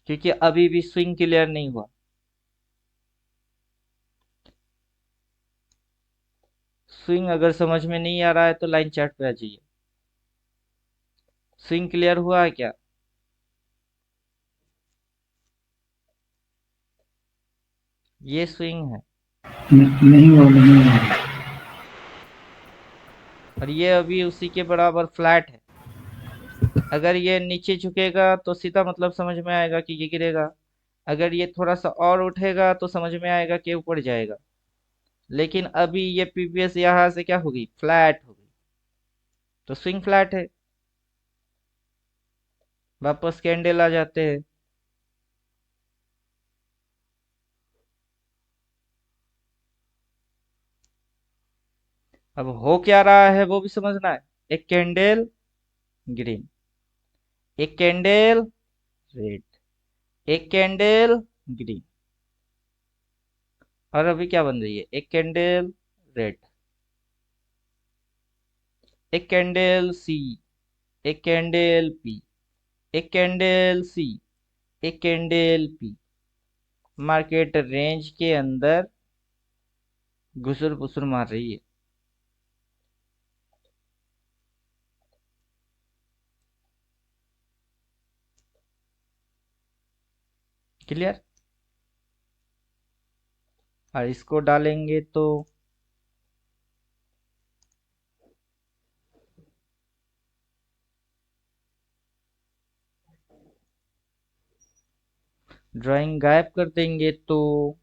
क्योंकि अभी भी स्विंग क्लियर नहीं हुआ। स्विंग अगर समझ में नहीं आ रहा है तो लाइन चार्ट पे आ जाइए। स्विंग क्लियर हुआ है क्या? ये स्विंग है नहीं हुआ, नहीं हुआ। और ये अभी उसी के बराबर फ्लैट है। अगर ये नीचे झुकेगा तो सीधा मतलब समझ में आएगा कि ये गिरेगा। अगर ये थोड़ा सा और उठेगा तो समझ में आएगा कि ऊपर जाएगा। लेकिन अभी ये पीवीएस यहाँ से क्या होगी, फ्लैट होगी। तो स्विंग फ्लैट है। वापस कैंडल आ जाते हैं। अब हो क्या रहा है वो भी समझना है। एक कैंडल ग्रीन, एक कैंडल रेड, एक कैंडल ग्रीन, और अभी क्या बन रही है, एक कैंडल रेड, एक कैंडल सी, एक कैंडल पी, एक कैंडल सी, एक कैंडल पी। मार्केट रेंज के अंदर घुसुर पुसुर मार रही है। क्लियर? और इसको डालेंगे तो ड्राइंग गायब कर देंगे तो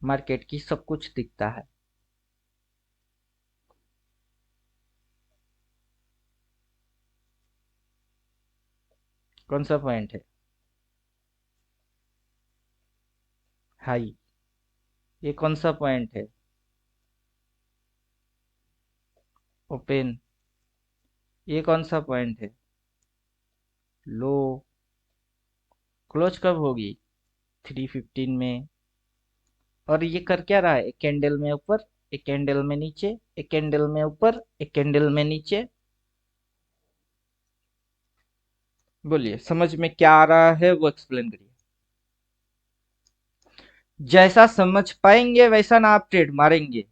मार्केट की सब कुछ दिखता है। कौन सा पॉइंट है? हाई। ये कौन सा पॉइंट है? ओपन। ये कौन सा पॉइंट है? लो। क्लोज कब होगी? 3:15 में। और ये कर क्या रहा है, एक कैंडल में ऊपर, एक कैंडल में नीचे, एक कैंडल में ऊपर, एक कैंडल में नीचे। बोलिए समझ में क्या आ रहा है वो एक्सप्लेन करिए। जैसा समझ पाएंगे वैसा ना आप ट्रेड मारेंगे।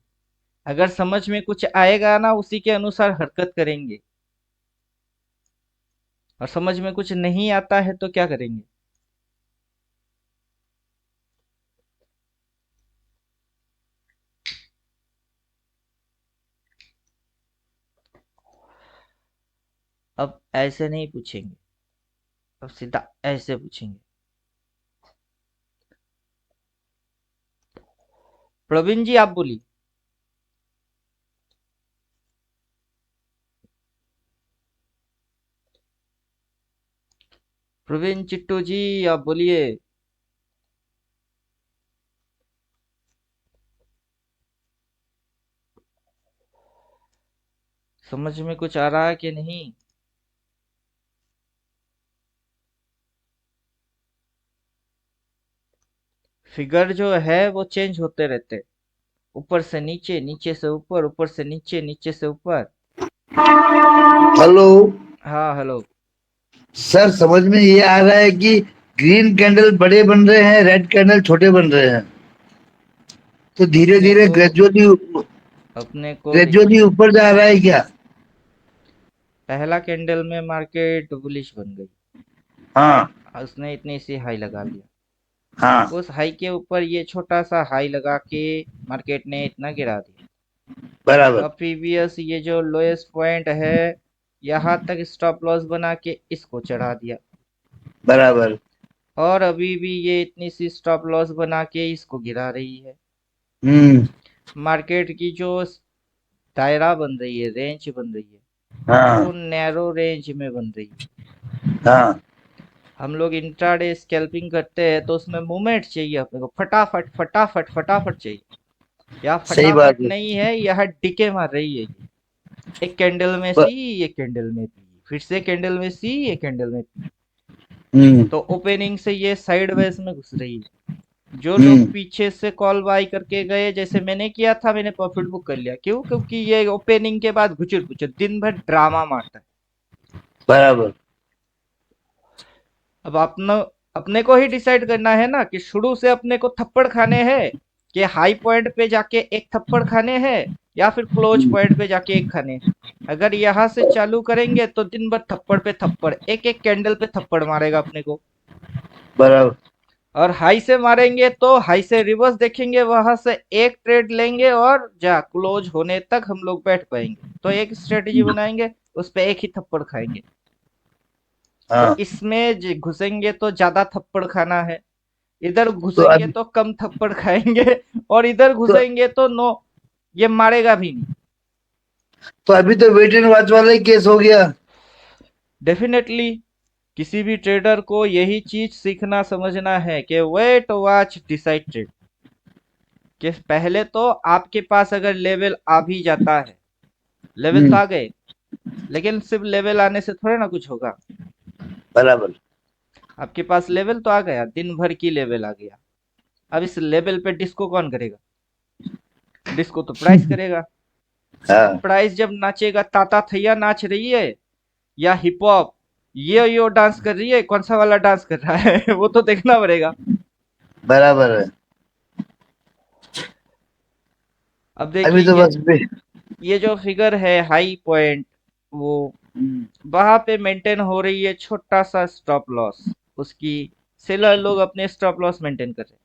अगर समझ में कुछ आएगा ना उसी के अनुसार हरकत करेंगे। और समझ में कुछ नहीं आता है तो क्या करेंगे? अब ऐसे नहीं पूछेंगे, अब सीधा ऐसे पूछेंगे। प्रवीण जी आप बोलिए। प्रवीण चिट्टू जी आप बोलिए। समझ में कुछ आ रहा है कि नहीं? फिगर जो है वो चेंज होते रहते हैं। ऊपर से नीचे, नीचे से ऊपर, ऊपर से नीचे, नीचे से ऊपर। हेलो। हाँ हेलो। सर समझ में ये आ रहा है कि ग्रीन कैंडल बड़े बन रहे हैं, रेड कैंडल छोटे बन रहे हैं, तो धीरे अपने धीरे को ग्रेजुअली अपने को भी ग्रेजुअली ऊपर जा रहा है क्या? पहला कैंडल में मार्केट बुलिश बन गई। हाँ। उसने इतनी सी हाई लगा दिया। हाँ। उस हाई के ऊपर ये छोटा सा हाई लगा के मार्केट ने इतना गिरा दिया। बराबर। अब प्रीवियस ये जो लोएस्ट पॉइंट है यहाँ तक स्टॉप लॉस बना के इसको चढ़ा दिया। बराबर। और अभी भी ये इतनी सी स्टॉप लॉस बना के इसको गिरा रही है। हम्म। मार्केट की जो दायरा बन रही है, रेंज बन रही है, हाँ। वो नैरो रेंज में बन रही है। हाँ। हम लोग इंट्राडे स्कैल्पिंग करते हैं तो उसमें मूवमेंट चाहिए अपने को, फटाफट फटाफट फटाफट चाहिए। यह सही बात फटाफट है। नहीं है, यह डिके मार रही है ये। एक कैंडल में ब- सी, एक कैंडल में पी, फिर से कैंडल में सी, एक कैंडल में पी। हम्म। तो ओपनिंग से ये साइड वेज में घुस रही है। जो लोग हम्म। पीछे से कॉल बाई करके गए जैसे मैंने किया था, मैंने प्रॉफिट बुक कर लिया। क्यों? क्योंकि ये ओपनिंग के बाद घुचुर पुचुर दिन भर ड्रामा मारता है। बराबर। अब अपना अपने को ही डिसाइड करना है ना कि शुरू से अपने को थप्पड़ खाने हैं कि हाई पॉइंट पे जाके एक थप्पड़ खाने हैं या फिर क्लोज पॉइंट पे जाके एक खाने हैं। अगर यहाँ से चालू करेंगे तो दिन भर थप्पड़ पे थप्पड़, एक एक कैंडल पे थप्पड़ मारेगा अपने को। बराबर। और हाई से मारेंगे तो हाई से रिवर्स देखेंगे, वहां से एक ट्रेड लेंगे और जा क्लोज होने तक हम लोग बैठ पाएंगे। तो एक स्ट्रेटेजी बनाएंगे, उस पे एक ही थप्पड़ खाएंगे। तो हाँ। इसमें घुसेंगे तो ज्यादा थप्पड़ खाना है, इधर तो घुसेंगे अभी तो कम थप्पड़ खाएंगे और इधर तो घुसेंगे तो नो, ये मारेगा भी नहीं। तो अभी तो वेट एंड वॉच वाला ही केस हो गया। डेफिनेटली किसी भी ट्रेडर को यही चीज सीखना समझना है कि वेट वॉच डिसाइड ट्रेड। कि पहले तो आपके पास अगर लेवल आ भी जाता है, लेवल तो हम्म। आ गए, लेकिन सिर्फ लेवल आने से थोड़े ना कुछ होगा। बराबर। आपके पास लेवल तो आ गया, दिन भर की लेवल आ गया। अब इस लेवल पे डिस्को कौन करेगा? डिस्को तो प्राइस करेगा। हाँ। प्राइस जब नाचेगा, ताता थैया नाच रही है या हिप हॉप, ये यो डांस कर रही है, कौन सा वाला डांस कर रहा है वो तो देखना पड़ेगा। बराबर है। अब अभी देखिए तो बस पे। ये जो फिगर है हाई पॉइंट, वो हम्म। वहां पे मेंटेन हो रही है छोटा सा स्टॉप लॉस उसकी। सेलर लोग अपने स्टॉप लॉस मेंटेन कर रहे हैं,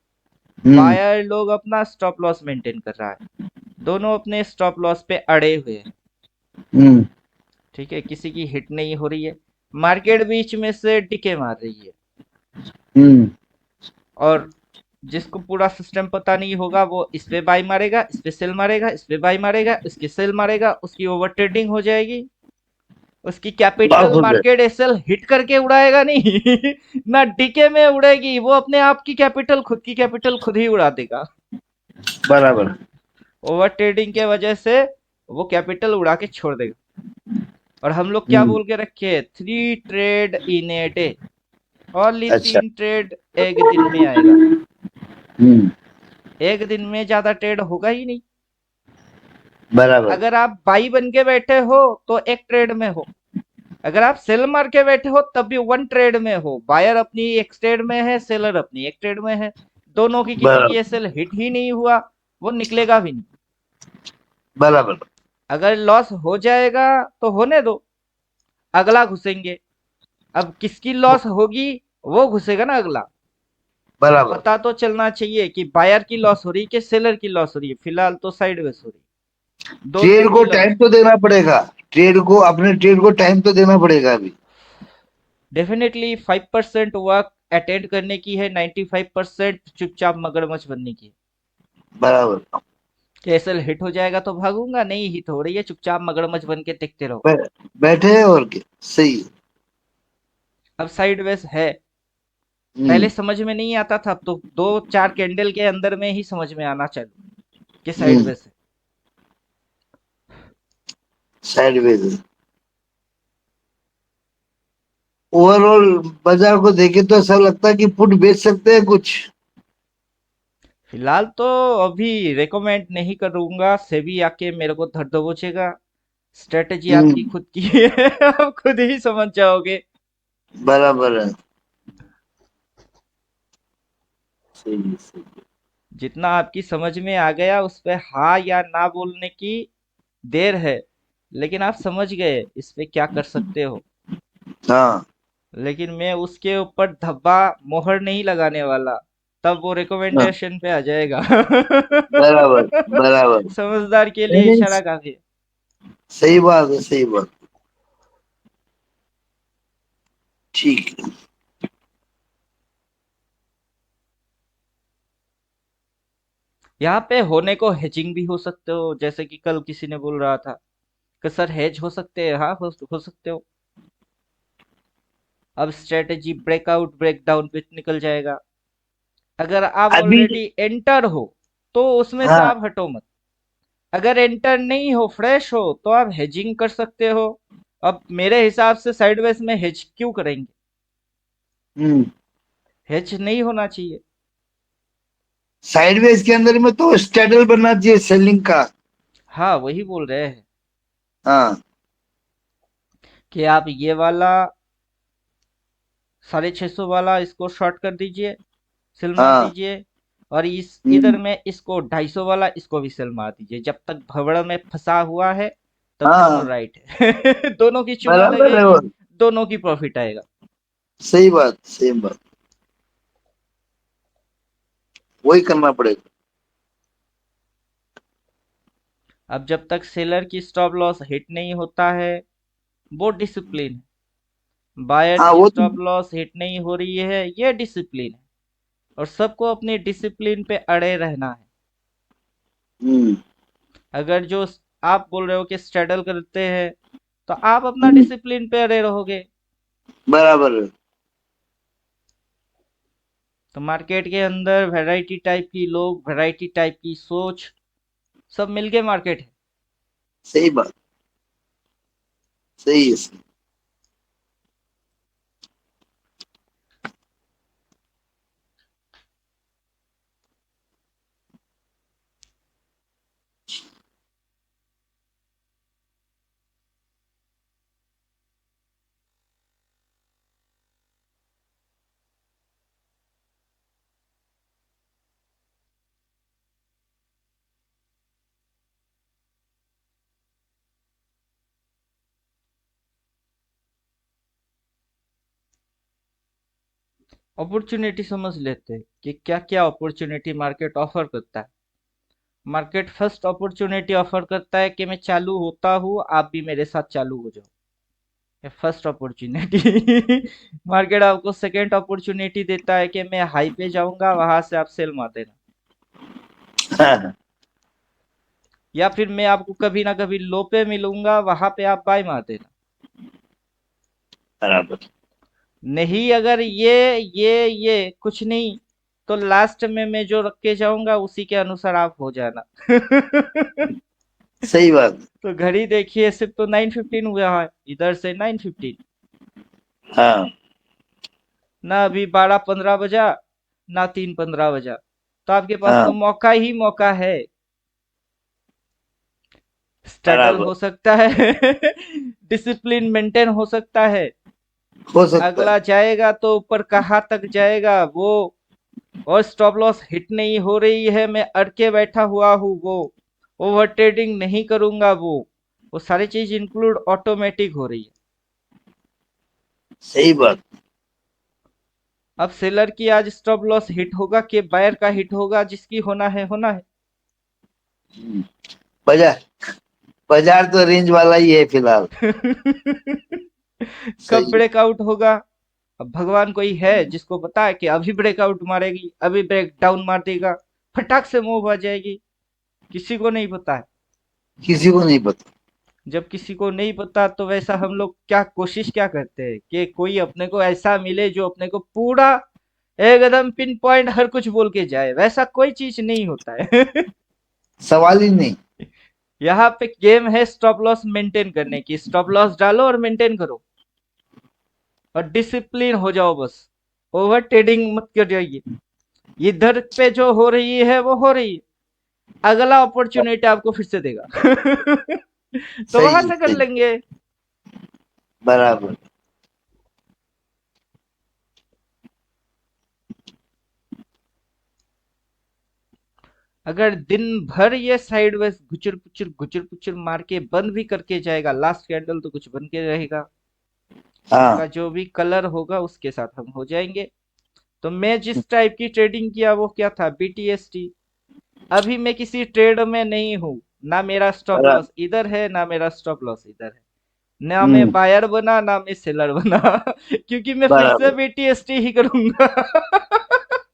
हम्म। बायर लोग अपना स्टॉप लॉस मेंटेन कर रहा है। दोनों अपने स्टॉप लॉस पे अड़े हुए हैं। हम्म। ठीक है, किसी की हिट नहीं हो रही है। मार्केट बीच में से डिके मार रही है। हम्म। और जिसको पूरा सिस्टम पता नहीं होगा वो इस पे बाई मारेगा, इस पे सेल मारेगा, इस पे बाई मारेगा, इसकी सेल मारेगा, उसकी ओवर ट्रेडिंग हो जाएगी। उसकी लॉस कैपिटल हो गया। मार्केट एसएल हिट करके उड़ाएगा नहीं ना डीके में उड़ेगी, वो अपने आप की कैपिटल, खुद की कैपिटल खुद ही उड़ा देगा। बराबर। ओवर ट्रेडिंग के वजह से वो कैपिटल उड़ा के छोड़ देगा। और हम लोग क्या हम्म। बोल के रखे, 3 trade in a day, only अच्छा। 3 ट्रेड एक दिन में आएगा। हम्म। एक दिन में ज्यादा ट्रेड होगा ही नहीं। बराबर। अगर आप बाई बन के बैठे हो तो एक ट्रेड में हो, अगर आप सेल मार के बैठे हो तब भी 1 ट्रेड में हो। बायर अपनी एक ट्रेड में है, सेलर अपनी एक ट्रेड में है, दोनों की किसी की बराबर। एसएल हिट ही नहीं हुआ, वो निकलेगा भी नहीं। बराबर। अगर लॉस हो जाएगा तो होने दो, अगला घुसेंगे। अब किसकी लॉस होगी, वो घुसेगा ना अगला। बराबर। पता तो चलना चाहिए कि बायर की लॉस हो रही है कि सेलर की लॉस हो रही है। फिलहाल तो साइडवेज हो रही है, दोनों ट्रेड की को टाइम लॉस। तो देना पड़ेगा। ट्रेड को अपने ट्रेड को टाइम तो देना पड़ेगा अभी। डेफिनेटली 5% वर्क अटेंड करने की है, 95% चुपचाप मगरमच्छ बनने की है। बराबर। कि एसएल हिट हो जाएगा तो भागूंगा, नहीं हिट हो रही है, चुपचाप मगरमच्छ बन के देखते रहो। बैठे हैं और क्या। सही है। अब साइडवेज है, पहले हम्म। समझ में नहीं आता था, अब तो 2-4 कैंडल के अंदर में ही समझ में आना चालू कि हम्म। साइडवेज है। साइडवेज है। ओवरऑल बाजार को देखे तो ऐसा लगता है कि पुट बेच सकते हैं कुछ। फिलहाल तो अभी रेकमेंड नहीं करूंगा, सेबी आके मेरे को धर दबोचेगा। स्ट्रेटेजी आपकी हम्म। खुद की है आप खुद ही समझ जाओगे। बराबर है। सही है, सही है। जितना आपकी समझ में आ गया उस पे हाँ या ना बोलने की देर है, लेकिन आप समझ गए इस पे क्या कर सकते हो। हाँ। लेकिन मैं उसके ऊपर धब्बा मोहर नहीं लगाने वाला, तब वो हाँ। रिकमेंडेशन पे आ जाएगा बराबर। बराबर। समझदार के नहीं लिए नहीं। इशारा काफी है। सही बात है, सही बात। ठीक है। यहाँ पे होने को हेजिंग भी हो सकते हो, जैसे कि कल किसी ने बोल रहा था कि सर हेज हो सकते हैं, हाँ हो सकते हो। अब स्ट्रेटेजी ब्रेकआउट ब्रेकडाउन पे निकल जाएगा। अगर आप अभी। ऑलरेडी एंटर हो तो उसमें से हाँ। आप हटो मत। अगर एंटर नहीं हो, फ्रेश हो, तो आप हेजिंग कर सकते हो। अब मेरे हिसाब से साइडवेज में हेज क्यों करेंगे? हम्म। हेज नहीं होना चाहिए। साइडवेज के अंदर में तो स्ट्रेडल बनना चाहिए सेलिंग का। हाँ वही बोल रहे हैं हाँ। कि आप ये वाला 650 वाला इसको शॉर्ट कर दीजिए, सेल मार हाँ। दीजिए। और इस इधर हम्म। में इसको 250 वाला इसको भी सेल मार दीजिए। जब तक भवड़ में फंसा हुआ है तब दोनों हाँ, राइट है। दोनों की चूना बराबर है वो। लगेगी, दोनों की प्रॉफिट आएगा। सही बात, सेम बात। वही करना पड़ेगा। अब जब तक सेलर की स्टॉप लॉस हिट नहीं होता है, वो डिसिप्लिन है। बायर हाँ, की वो तो। स्टॉप लॉस हिट नहीं हो रही है, ये डिसिप्लिन है। और सबको अपनी डिसिप्लिन पे अड़े रहना है। हम्म। अगर जो आप बोल रहे हो कि स्ट्रगल करते हैं, तो आप अपना हम्म, डिसिप्लिन पे अड़े रहोगे। बराबर है। तो मार्केट के अंदर वैरायटी टाइप की लोग, वैरायटी टाइप की सोच, सब मिलके मार्केट है। सही बात। सही है, सही। अपॉर्चुनिटी समझ लेते हैं कि क्या क्या अपॉर्चुनिटी मार्केट ऑफर करता है। मार्केट फर्स्ट अपॉर्चुनिटी ऑफर करता है कि मैं चालू होता हूँ, आप भी मेरे साथ चालू हो जाओ। ये फर्स्ट अपॉर्चुनिटी। मार्केट आपको सेकेंड अपॉर्चुनिटी देता है कि मैं हाई पे जाऊंगा, वहां से आप सेल मार देना। हाँ, या फिर मैं आपको कभी ना कभी लो पे मिलूंगा, वहां पे आप बाय मार देना। बराबर। नहीं, अगर ये कुछ नहीं, तो लास्ट में मैं जो रख के जाऊंगा उसी के अनुसार आप हो जाना। सही बात। तो घड़ी देखिए, सिर्फ तो 9:15 हुआ है, इधर से 9:15। हाँ। ना अभी 12:15 बजा, ना 3:15 बजा। तो आपके पास तो हाँ, मौका ही मौका है। स्टडल बराबर। हो सकता है। डिसिप्लिन मेंटेन हो सकता है। हो सकता अगला है। जाएगा तो ऊपर कहाँ तक जाएगा वो। और स्टॉप लॉस हिट नहीं हो रही है, मैं अड़के बैठा हुआ हूँ वो। ओवर ट्रेडिंग नहीं करूंगा वो सारी चीज इंक्लूड ऑटोमेटिक हो रही है। सही बात। अब सेलर की आज स्टॉप लॉस हिट होगा कि बायर का हिट होगा, जिसकी होना है होना है। हम्म, बाजार बाजार तो रेंज वाला ही है फिलहाल। कब सही। ब्रेकआउट होगा? अब भगवान कोई है जिसको पता है कि अभी ब्रेकआउट मारेगी, अभी ब्रेक डाउन मार देगा, फटाक से मूव आ जाएगी? किसी को नहीं पता है। किसी को नहीं पता। जब किसी को नहीं पता, तो वैसा हम लोग क्या कोशिश क्या करते हैं कि कोई अपने को ऐसा मिले जो अपने को पूरा एकदम पिन पॉइंट हर कुछ बोल के जाए। वैसा कोई चीज नहीं होता है। सवाल ही नहीं। यहाँ पे गेम है स्टॉप लॉस मेंटेन करने की। स्टॉप लॉस डालो और मेंटेन करो, और डिसिप्लिन हो जाओ बस। ओवर ट्रेडिंग मत कर जाइए। इधर पे जो हो रही है वो हो रही है, अगला अपॉर्चुनिटी आपको फिर से देगा। तो सही वहां है, से कर सही। लेंगे। बराबर। अगर दिन भर ये साइडवेज गुचर पुचर मार के बंद भी करके जाएगा, लास्ट कैंडल तो कुछ बन के रहेगा। हाँ। उसका जो भी कलर होगा उसके साथ हम हो जाएंगे। तो मैं जिस टाइप की ट्रेडिंग किया वो क्या था, बीटीएसटी। अभी मैं किसी ट्रेड में नहीं हूँ। ना मेरा स्टॉप बराबर। लॉस इधर है, ना मेरा स्टॉप लॉस इधर है। ना मैं हम्म। बायर बना, ना मैं सेलर बना। क्योंकि मैं फिर से बराबर। बीटीएसटी ही करूंगा।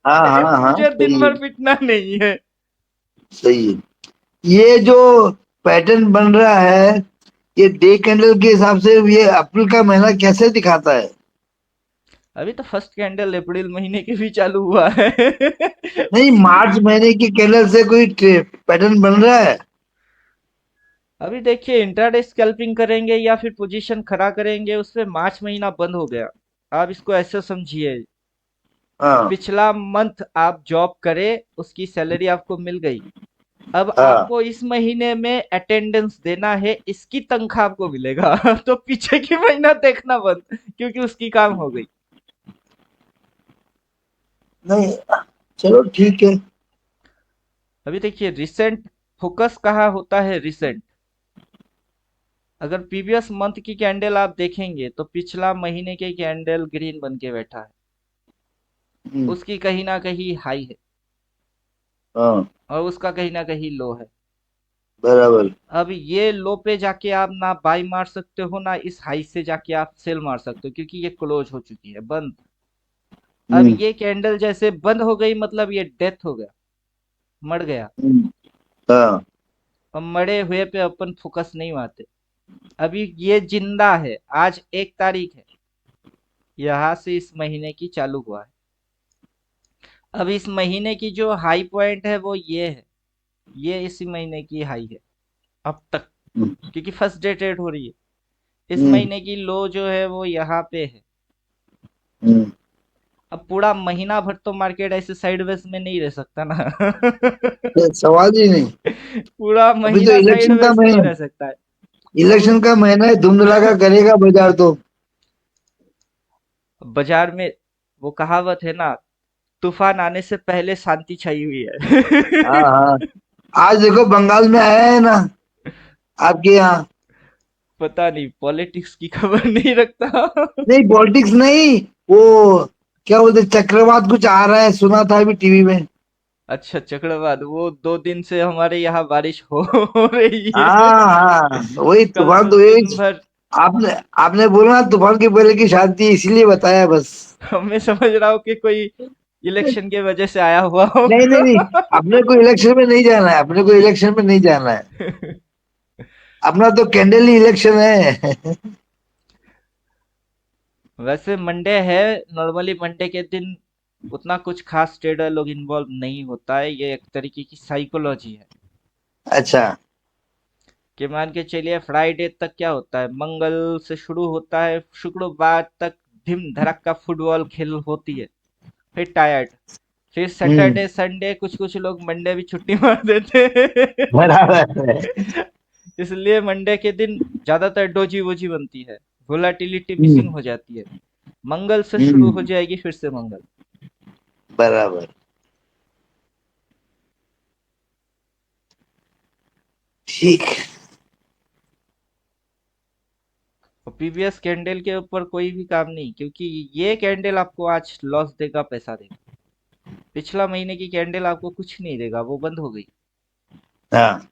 हाँ, हाँ, हाँ, मुझे दिन सही भर है। पिटना नहीं है। सही है। ये जो पैटर्न बन रहा है, ये डे कैंडल के हिसाब से ये अप्रैल का महीना कैसे दिखाता है? अभी तो फर्स्ट कैंडल अप्रैल महीने के भी चालू हुआ है। नहीं, मार्च महीने की कैंडल से कोई पैटर्न बन रहा है? अभी देखिए, इंट्राडे स्कैल्पिंग करेंगे या फिर पोजीशन खड़ा करेंगे, उससे मार्च महीना बंद हो गया। आप इसको ऐसे समझिए, हाँ। पिछला मंथ आप जॉब करे, उसकी सैलरी आपको मिल गई। अब हाँ। आपको इस महीने में अटेंडेंस देना है, इसकी तनख्वाह आपको मिलेगा। तो पीछे की महीना देखना बंद, क्योंकि उसकी काम हो गई। नहीं, चलो ठीक है। अभी देखिए रिसेंट फोकस कहाँ होता है, रिसेंट। अगर प्रीवियस मंथ की कैंडल आप देखेंगे तो पिछला महीने के कैंडल ग्रीन बन के बैठा है, हम्म, उसकी कहीं ना कहीं हाई है हाँ, और उसका कहीं ना कहीं लो है। बराबर। अब ये लो पे जाके आप ना बाई मार सकते हो, ना इस हाई से जाके आप सेल मार सकते हो, क्योंकि ये क्लोज हो चुकी है, बंद। अब हम्म, ये कैंडल जैसे बंद हो गई मतलब ये डेथ हो गया, मर गया। हम्म, हाँ, अब मरे हुए पे अपन फोकस नहीं मारते। अभी ये जिंदा है, आज 1 तारीख है, यहाँ से इस महीने की चालू हुआ है। अब इस महीने की जो हाई पॉइंट है वो ये है, ये इसी महीने की हाई है अब तक, हम्म, क्योंकि फर्स्ट डे ट्रेड हो रही है। इस हम्म, महीने की लो जो है वो यहाँ पे है। हम्म। अब पूरा महीना भर तो मार्केट ऐसे साइडवेज में नहीं रह सकता ना। सवाल ही नहीं। पूरा अभी तो महीना इलेक्शन का साइडवेज नहीं महीना, रह सकता है। अब इलेक्शन का महीना है, धूम धड़ाका करेगा बाजार तो। बाजार में वो कहावत है ना, तूफान आने से पहले शांति छाई हुई है। हाँ, हाँ। आज देखो बंगाल में आया है ना, आपके यहाँ। पता नहीं, पॉलिटिक्स की खबर नहीं रखता। नहीं, पॉलिटिक्स नहीं, वो क्या बोलते, चक्रवात कुछ आ रहा है, सुना था अभी टीवी में। अच्छा, चक्रवात, वो 2 दिन से हमारे यहाँ बारिश हो रही है। हाँ, हाँ, वही कल तूफान तो तो यही। दिन भर। आपने आपने बोला ना तूफान की पहले की शांति, इसीलिए बताया बस। मैं समझ रहा हूँ कि कोई इलेक्शन के वजह से आया हुआ नहीं, नहीं, नहीं, होगा। अपने को इलेक्शन में नहीं जाना है, अपने को इलेक्शन में नहीं जाना है। अपना तो कैंडल ही इलेक्शन है। वैसे मंडे है, नॉर्मली मंडे के दिन उतना कुछ खास ट्रेडर लोग इन्वॉल्व नहीं होता है, ये एक तरीके की साइकोलॉजी है। अच्छा। कि मान के चलिए फ्राइडे तक क्या होता है, मंगल से शुरू होता है, शुक्रवार तक धीम धड़क्का फुटबॉल खेल होती है, फिर टायर्ड, फिर हम्म, सैटरडे संडे कुछ कुछ लोग मंडे भी छुट्टी मार देते हैं। बराबर है। इसलिए मंडे के दिन ज्यादातर डोजी वोजी बनती है, वोलाटिलिटी हम्म, मिसिंग हो जाती है। मंगल से शुरू हो हम्म, जाएगी फिर से मंगल। बराबर। ठीक। और पीवीएस कैंडल के ऊपर कोई भी काम नहीं, क्योंकि ये कैंडल आपको आज लॉस देगा, पैसा देगा। पिछला महीने की कैंडल आपको कुछ नहीं देगा, वो बंद हो गई। हाँ,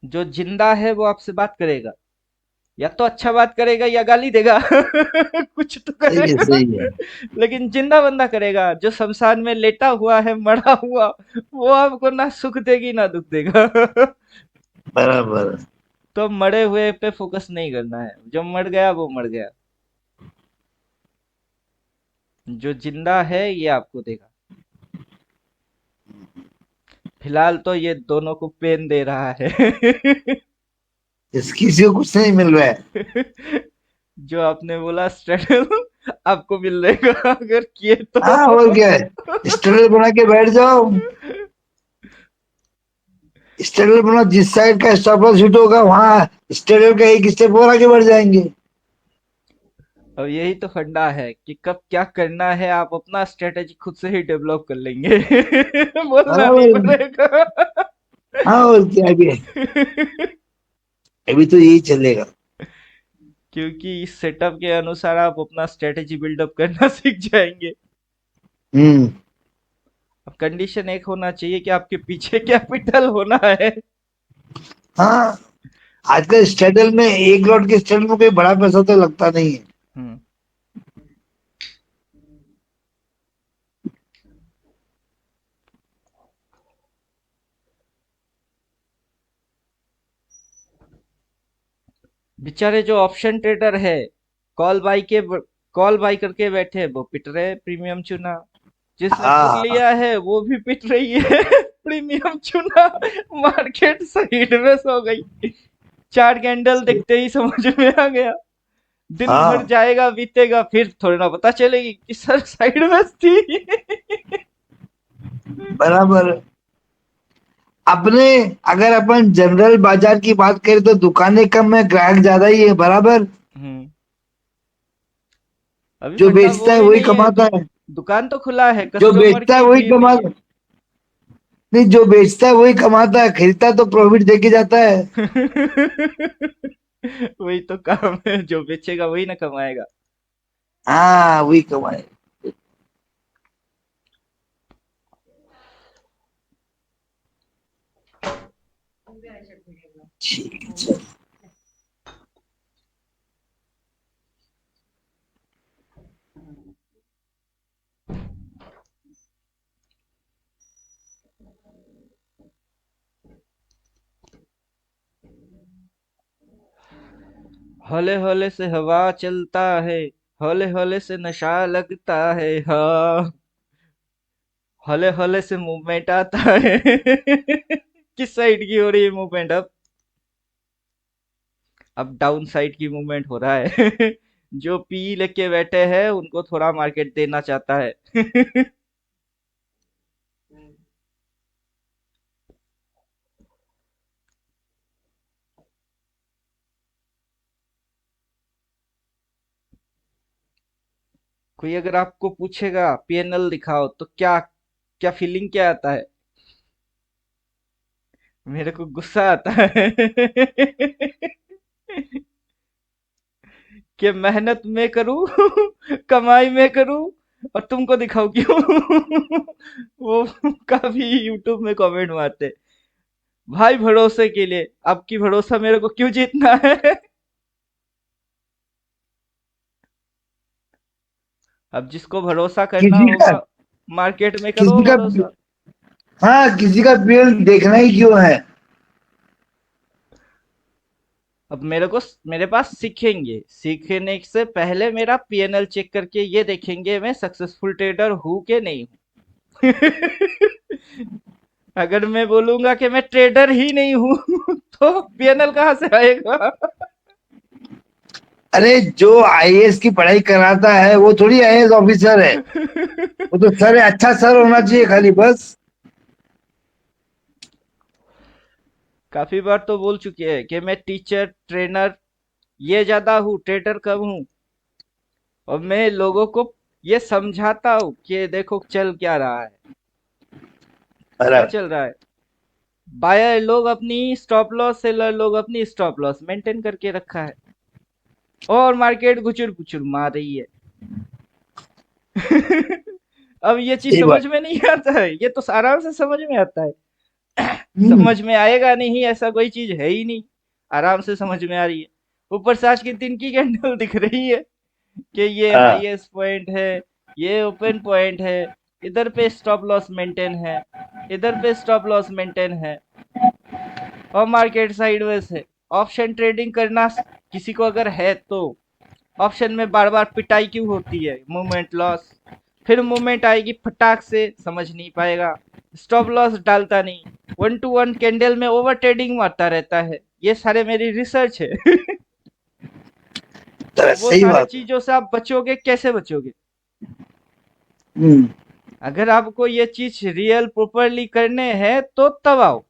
जो जिंदा है वो आपसे बात करेगा, या तो अच्छा बात करेगा या गाली देगा। कुछ तो सही है, करेगा। सही है। लेकिन जिंदा बंदा करेगा, जो शमशान में लेटा हुआ है मरा हुआ, वो आपको ना सुख देगी ना दुख देगा। बराबर। तो मरे हुए पे फोकस नहीं करना है, जो मर गया वो मर गया। जो जिंदा है ये आपको देगा। फिलहाल तो ये दोनों को पेन दे रहा है। इस किसी को कुछ नहीं मिल रहा है। जो आपने बोला स्ट्रगल आपको मिल रहेगा अगर किए हाँ, और तो। क्या है, स्टैंडर्ड बना के बैठ जाओ। स्टैंडर्ड बना, जिस साइड का स्टॉप लॉस हिट होगा वहां स्टैंडर्ड का एक स्टेप और आगे बढ़ जाएंगे। अब यही तो फंडा है कि कब क्या करना है, आप अपना स्ट्रेटेजी खुद से ही डेवलप कर लेंगे। बोलना नहीं बराबर। पड़ेगा। हाँ, और क्या अभी, अभी तो यही चलेगा। क्योंकि इस सेटअप के अनुसार आप अपना स्ट्रेटेजी बिल्डअप करना सीख जाएंगे। हम्म। अब कंडीशन एक होना चाहिए कि आपके पीछे कैपिटल होना है। हाँ, आजकल स्टैंडर्ड में एक लॉट के स्टैंडर्ड में कोई बड़ा पैसा तो लगता नहीं है। हम्म। बेचारे जो ऑप्शन ट्रेडर है, कॉल बाई के कॉल बाई करके बैठे, वो पिट रहे, प्रीमियम चुना। जिसने पुट हाँ, लिया है वो भी पिट रही है। प्रीमियम चुना, मार्केट साइडवेज हो गई। 4 कैंडल देखते ही समझ में आ गया। दिन भर हाँ, जाएगा बीतेगा फिर थोड़ी ना पता चलेगी कि सर साइडवेज थी। बराबर। अपने, अगर अपन जनरल बाजार की बात करें तो दुकानें कम है, ग्राहक ज्यादा ही है, बराबर। हम्म। अभी जो फंडा बेचता वो है भी वही नहीं है। कमाता है। दुकान तो खुला है, जो कस्टमर बेचता है की वही भीड़ नहीं है। कमाता, नहीं जो बेचता है वही कमाता है, खरीदता तो प्रॉफिट देके जाता है। वही तो काम है, जो बेचेगा वही ना कमाएगा। हाँ वही कमाए। ठीक है चल। हौले हौले से हवा चलता है, हौले हौले से नशा लगता है, हाँ। हौले हौले से मूवमेंट आता है। किस साइड की हो रही है मूवमेंट अब? अब डाउन साइड की मूवमेंट हो रहा है। जो पी लेके बैठे हैं उनको थोड़ा मार्केट देना चाहता है। कोई अगर आपको पूछेगा पीएनएल दिखाओ तो क्या क्या फीलिंग क्या आता है? मेरे को गुस्सा आता है। कि मेहनत मैं करूं, कमाई मैं करूं, और तुमको दिखाऊं क्यों? वो काफी यूट्यूब में कमेंट मारते, भाई भरोसे के लिए आपकी भरोसा मेरे को क्यों जीतना है? अब जिसको भरोसा करना किसी का होगा मार्केट में करो किसी का भरोसा। हाँ किसी का पेड़ देखना ही क्यों है। अब मेरे पास सीखेंगे, सीखने से पहले मेरा पीएनएल चेक करके ये देखेंगे मैं सक्सेसफुल ट्रेडर हूं कि नहीं हूं। अगर मैं बोलूंगा कि मैं ट्रेडर ही नहीं हूं, तो पीएनएल कहाँ से आएगा? अरे जो आईएएस की पढ़ाई कराता है वो थोड़ी आईएएस ऑफिसर है। वो तो सर है, अच्छा सर होना चाहिए खाली बस। काफी बार तो बोल चुके हैं कि मैं टीचर ट्रेनर ये ज्यादा हूँ, ट्रेडर कम हूँ। और मैं लोगों को ये समझाता हूँ कि देखो चल क्या रहा है, क्या बराबर। चल रहा है। बायर लोग अपनी स्टॉप लॉस, सेलर लोग अपनी स्टॉप लॉस मेंटेन करके रखा है, और मार्केट घुचुर पुचुर मार रही है। अब ये चीज सही बात। समझ में नहीं आता है, ये तो आराम से समझ में आता है। हम्म। समझ में आएगा नहीं ऐसा कोई चीज है ही नहीं, आराम से समझ में आ रही है। ऊपर से आज के दिन की कैंडल दिख रही है कि ये हाँ हाईएस्ट पॉइंट है, ये ओपन पॉइंट है, इधर पे स्टॉप लॉस मेंटेन है, इधर पे स्टॉप लॉस मेंटेन है, और मार्केट साइडवेज है। ऑप्शन ट्रेडिंग करना किसी को अगर है तो ऑप्शन में बार बार पिटाई क्यों होती है? मूवमेंट लॉस, फिर मूवमेंट आएगी फटाक से, समझ नहीं पाएगा, स्टॉप लॉस डालता नहीं, वन टू वन कैंडल में ओवर ट्रेडिंग मारता रहता है। ये सारे मेरी रिसर्च है। तो तरह वो सही सारे बात है। चीजों से आप बचोगे कैसे बचोगे? हम्म। अगर आपको ये चीज रियल प्रॉपरली करने हैं तो तब आओ।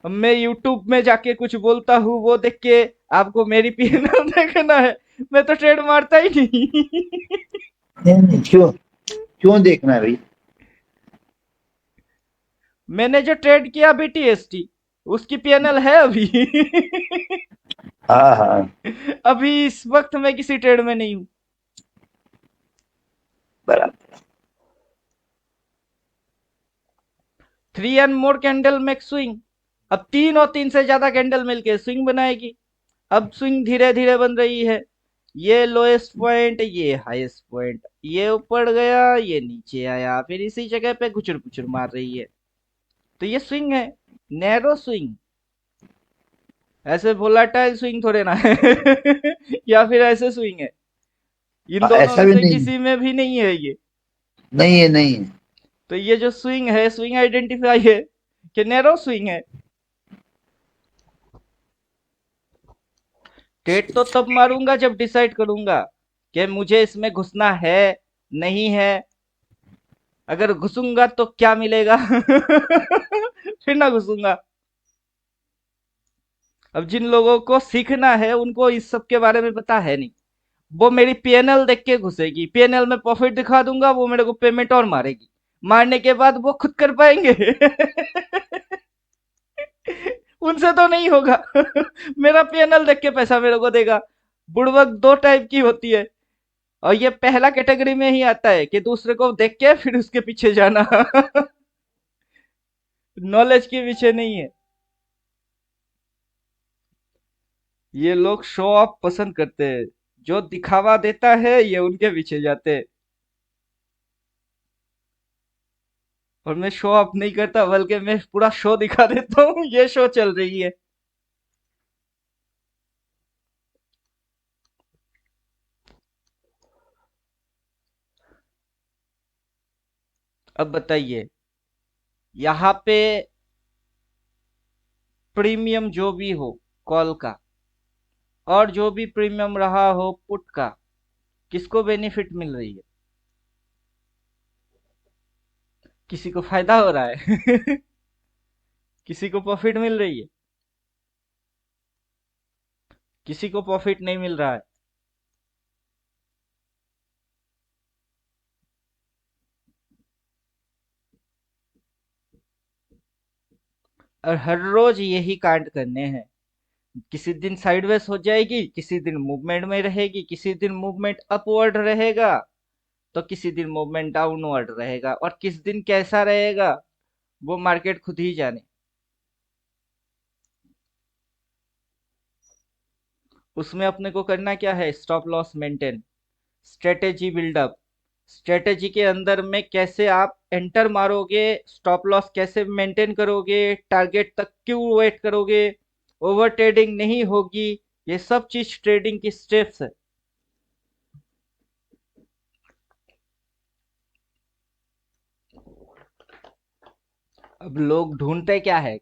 अब मैं यूट्यूब में जाके कुछ बोलता हूँ वो देख के आपको मेरी पीएनएल देखना है? मैं तो ट्रेड मारता ही नहीं। नहीं, नहीं, क्यों क्यों देखना है भाई। मैंने जो ट्रेड किया बीटीएसटी, उसकी पीएनएल है अभी। हाँ हाँ। अभी इस वक्त मैं किसी ट्रेड में नहीं हूँ। बराबर। 3 and more candle make swing. अब 3 और 3 से ज्यादा कैंडल मिलके स्विंग बनाएगी। अब स्विंग धीरे धीरे बन रही है। ये लोएस्ट पॉइंट, ये हाईएस्ट पॉइंट, ये ऊपर गया, ये नीचे आया, फिर इसी जगह पे गुचुर पुचुर मार रही है। तो ये स्विंग है, नैरो स्विंग। ऐसे वोलाटाइल स्विंग थोड़े ना है। या फिर ऐसे स्विंग है, इन हाँ, दोनों ऐसा में भी से नहीं है। किसी में भी नहीं है ये। नहीं है नहीं है। तो ये जो स्विंग है, स्विंग आइडेंटिफाई है कि नैरो स्विंग है। ट्रेड तो तब मारूंगा जब डिसाइड करूंगा कि मुझे इसमें घुसना है, नहीं है। अगर घुसूंगा तो क्या मिलेगा? फिर ना घुसूंगा। अब जिन लोगों को सीखना है उनको इस सब के बारे में पता है नहीं। वो मेरी पीएनएल देख के घुसेगी, पीएनएल में प्रॉफिट दिखा दूंगा, वो मेरे को पेमेंट और मारेगी। मारने के बाद वो खुद कर पाएंगे। उनसे तो नहीं होगा। मेरा पीएनएल देख के पैसा मेरे को देगा। बुड़बक दो टाइप की होती है, और ये पहला कैटेगरी में ही आता है कि दूसरे को देख के फिर उसके पीछे जाना। नॉलेज के पीछे नहीं है। ये लोग शो ऑफ पसंद करते हैं, जो दिखावा देता है ये उनके पीछे जाते हैं। और मैं शो ऑफ नहीं करता, बल्कि मैं पूरा शो दिखा देता हूँ, ये शो चल रही है। अब बताइए, यहाँ पे प्रीमियम जो भी हो कॉल का, और जो भी प्रीमियम रहा हो पुट का, किसको बेनिफिट मिल रही है? किसी को फायदा हो रहा है। किसी को प्रॉफिट मिल रही है? किसी को प्रॉफिट नहीं मिल रहा है। और हर रोज यही कांड करने हैं। किसी दिन साइडवेज हो जाएगी, किसी दिन मूवमेंट में रहेगी, किसी दिन मूवमेंट अपवर्ड रहेगा, तो किसी दिन मूवमेंट डाउनवर्ड रहेगा, और किस दिन कैसा रहेगा वो मार्केट खुद ही जाने। उसमें अपने को करना क्या है? Stop loss maintain, strategy build up. Strategy के अंदर में कैसे आप एंटर मारोगे, स्टॉप लॉस कैसे मेंटेन करोगे, टारगेट तक क्यों वेट करोगे, ओवर ट्रेडिंग नहीं होगी, ये सब चीज ट्रेडिंग की स्टेप्स है। अब लोग ढूंढते क्या है?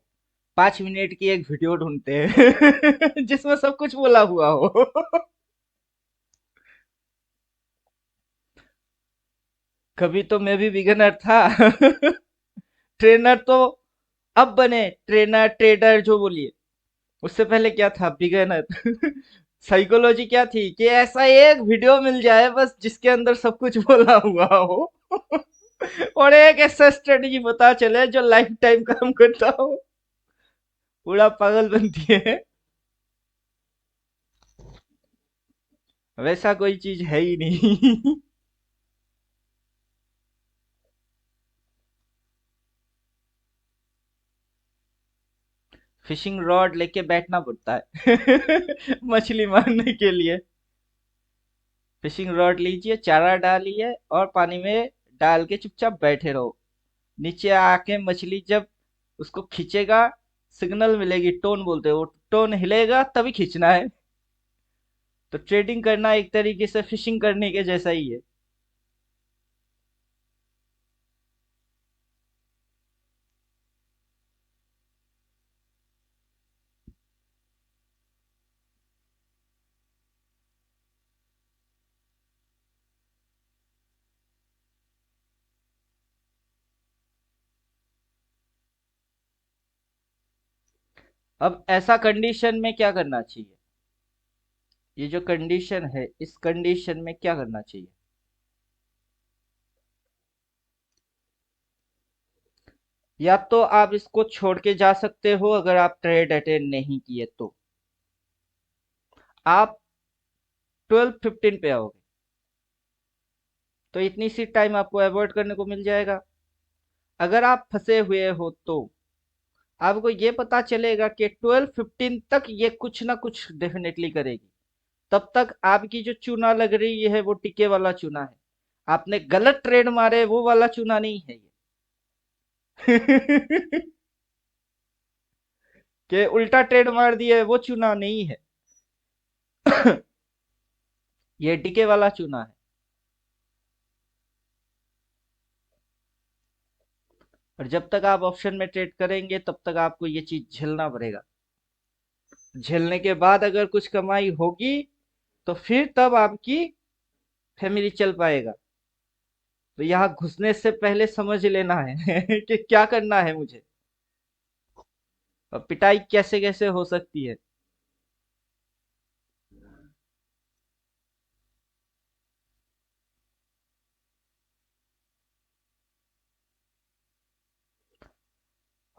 5 मिनट की एक वीडियो ढूंढते हैं जिसमें सब कुछ बोला हुआ हो। कभी तो मैं भी बिगिनर था। ट्रेनर तो अब बने, ट्रेनर ट्रेडर जो बोलिए। उससे पहले क्या था? बिगिनर। साइकोलॉजी क्या थी कि ऐसा एक वीडियो मिल जाए बस जिसके अंदर सब कुछ बोला हुआ हो। और एक ऐसा स्ट्रेटजी पता चले जो लाइफ टाइम काम करता हो। पूरा पागल बनती है। वैसा कोई चीज है ही नहीं। फिशिंग रॉड लेके बैठना पड़ता है मछली मारने के लिए। फिशिंग रॉड लीजिए, चारा डालिए, और पानी में डाल के चुपचाप बैठे रहो। नीचे आके मछली जब उसको खींचेगा, सिग्नल मिलेगी, टोन बोलते हैं, वो टोन हिलेगा तभी खींचना है। तो ट्रेडिंग करना एक तरीके से फिशिंग करने के जैसा ही है। अब ऐसा कंडीशन में क्या करना चाहिए? ये जो कंडीशन है, इस कंडीशन में क्या करना चाहिए? या तो आप इसको छोड़ के जा सकते हो, अगर आप ट्रेड अटेंड नहीं किए तो आप 12-15 पे आओगे, तो इतनी सी टाइम आपको अवॉइड करने को मिल जाएगा। अगर आप फंसे हुए हो तो आपको ये पता चलेगा कि 12-15 तक ये कुछ ना कुछ डेफिनेटली करेगी। तब तक आपकी जो चूना लग रही है वो टिके वाला चूना है। आपने गलत ट्रेड मारे वो वाला चूना नहीं है ये। कि उल्टा ट्रेड मार दिए वो चूना नहीं है। ये टिके वाला चूना है। और जब तक आप ऑप्शन में ट्रेड करेंगे तब तक आपको ये चीज झेलना पड़ेगा। झेलने के बाद अगर कुछ कमाई होगी तो फिर तब आपकी फैमिली चल पाएगा। तो यहाँ घुसने से पहले समझ लेना है कि क्या करना है मुझे, और पिटाई कैसे कैसे हो सकती है।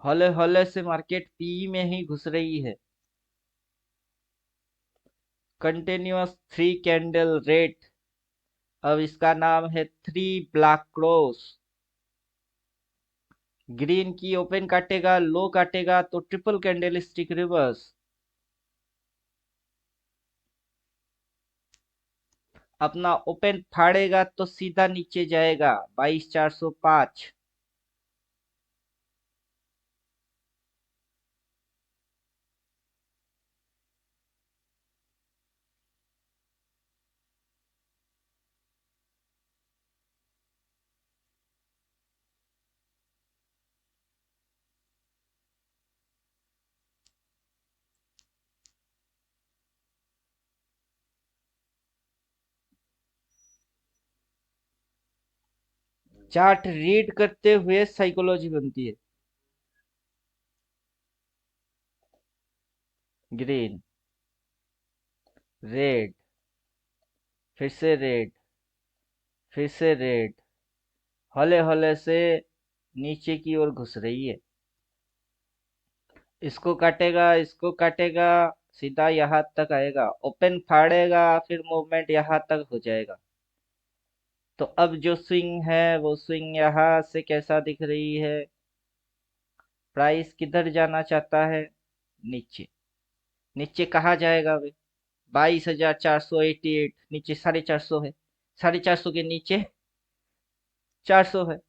हौले हौले से मार्केट पी में ही घुस रही है। कंटिन्यूअस थ्री कैंडल रेट, अब इसका नाम है थ्री ब्लैक क्रॉस। ग्रीन की ओपन काटेगा, लो काटेगा तो ट्रिपल कैंडल स्टिक रिवर्स। अपना ओपन फाड़ेगा तो सीधा नीचे जाएगा 22,405। चार्ट रीड करते हुए साइकोलॉजी बनती है। ग्रीन, रेड, फिर से रेड, फिर से रेड, हौले हौले से नीचे की ओर घुस रही है। इसको काटेगा, इसको काटेगा, सीधा यहाँ तक आएगा, ओपन फाड़ेगा, फिर मूवमेंट यहाँ तक हो जाएगा। तो अब जो स्विंग है वो स्विंग यहाँ से कैसा दिख रही है? प्राइस किधर जाना चाहता है? नीचे। नीचे कहाँ जाएगा वे? 22,488, नीचे 450 है। 450 के नीचे 400 है।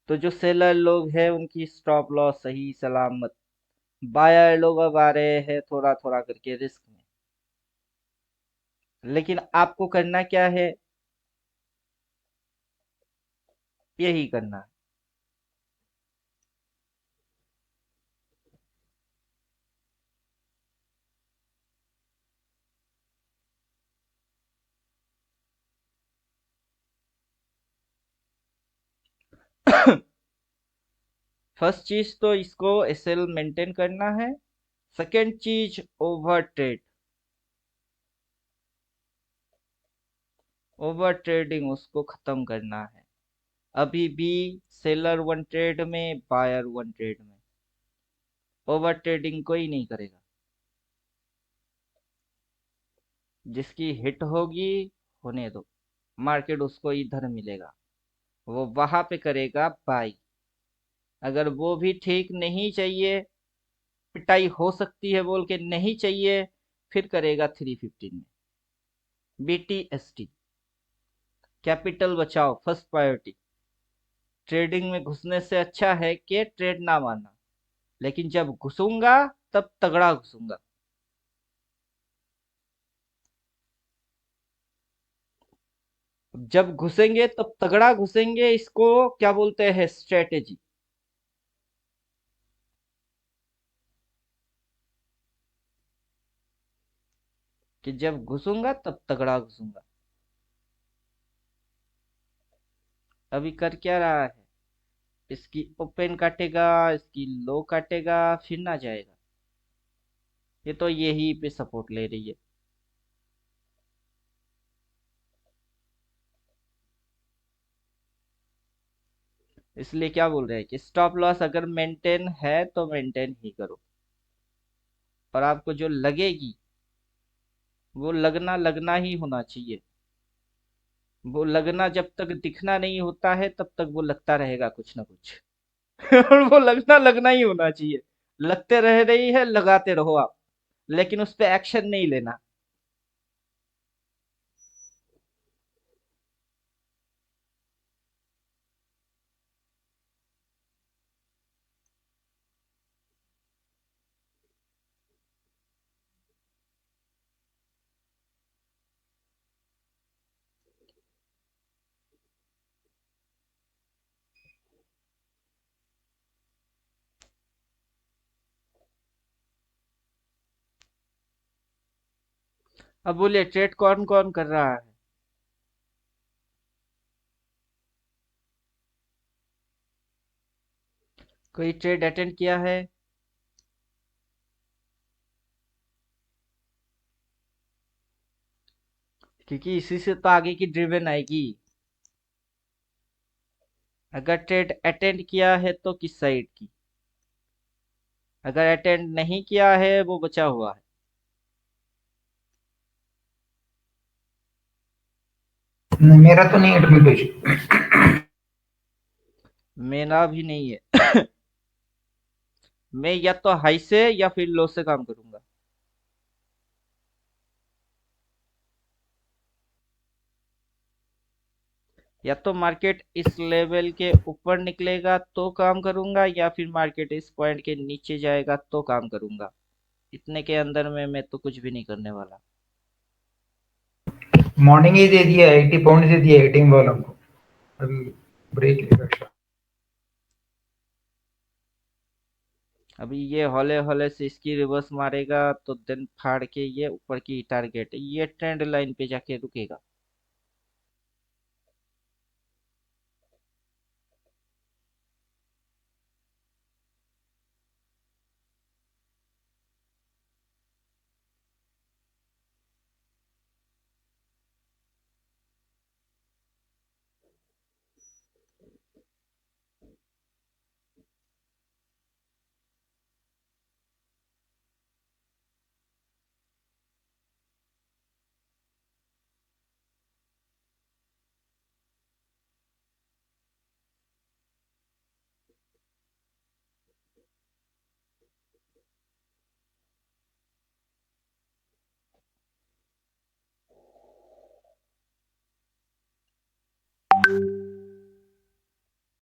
तो जो सेलर लोग हैं उनकी स्टॉप लॉस सही सलामत। बायर लोग अब आ रहे हैं थोड़ा थोड़ा करके रिस्क में। लेकिन आपको करना क्या है? यही करना है। फर्स्ट चीज तो इसको एसएल मेंटेन करना है। सेकंड चीज ओवर ट्रेड। ओवर ट्रेडिंग उसको खत्म करना है। अभी भी सेलर वन ट्रेड में, बायर वन ट्रेड में। ओवर ट्रेडिंग कोई नहीं करेगा। जिसकी हिट होगी होने दो, मार्केट उसको इधर मिलेगा, वो वहां पे करेगा बाई। अगर वो भी ठीक नहीं चाहिए, पिटाई हो सकती है बोल के नहीं चाहिए, फिर करेगा 315 में। BTST, कैपिटल बचाओ फर्स्ट प्रायोरिटी। ट्रेडिंग में घुसने से अच्छा है कि ट्रेड ना मारना, लेकिन जब घुसूंगा तब तगड़ा घुसूंगा। जब घुसेंगे तब तगड़ा घुसेंगे, इसको क्या बोलते हैं? स्ट्रेटेजी। कि जब घुसूंगा तब तगड़ा घुसूंगा। अभी कर क्या रहा है? इसकी ओपन काटेगा, इसकी लो काटेगा, फिर ना जाएगा। ये तो यही पे सपोर्ट ले रही है। इसलिए क्या बोल रहे हैं कि स्टॉप लॉस अगर मेंटेन है तो मेंटेन ही करो। और आपको जो लगेगी वो लगना लगना ही होना चाहिए। वो लगना जब तक दिखना नहीं होता है तब तक वो लगता रहेगा कुछ ना कुछ। और वो लगना लगना ही होना चाहिए। लगते रह रही है, लगाते रहो आप, लेकिन उस पे एक्शन नहीं लेना। अब बोलिए ट्रेड कौन कौन कर रहा है? कोई ट्रेड अटेंड किया है? क्योंकि इसी से तो आगे की ड्रिवन आएगी। अगर ट्रेड अटेंड किया है तो किस साइड की? अगर अटेंड नहीं किया है वो बचा हुआ है। नहीं, मेरा तो नहीं एडमिट पेज। मेरा भी नहीं है। मैं या तो हाई से या फिर लो से काम करूंगा। या तो मार्केट इस लेवल के ऊपर निकलेगा तो काम करूंगा, या फिर मार्केट इस पॉइंट के नीचे जाएगा तो काम करूंगा। इतने के अंदर में मैं तो कुछ भी नहीं करने वाला। मॉर्निंग ही दे दिया 80 पॉइंट दे दिया एटीएम वालों को। अभी ब्रेक लेगा। अभी ये हौले हौले से इसकी रिवर्स मारेगा तो देन फाड़ के ये ऊपर की टारगेट ये ट्रेंड लाइन पे जाके रुकेगा।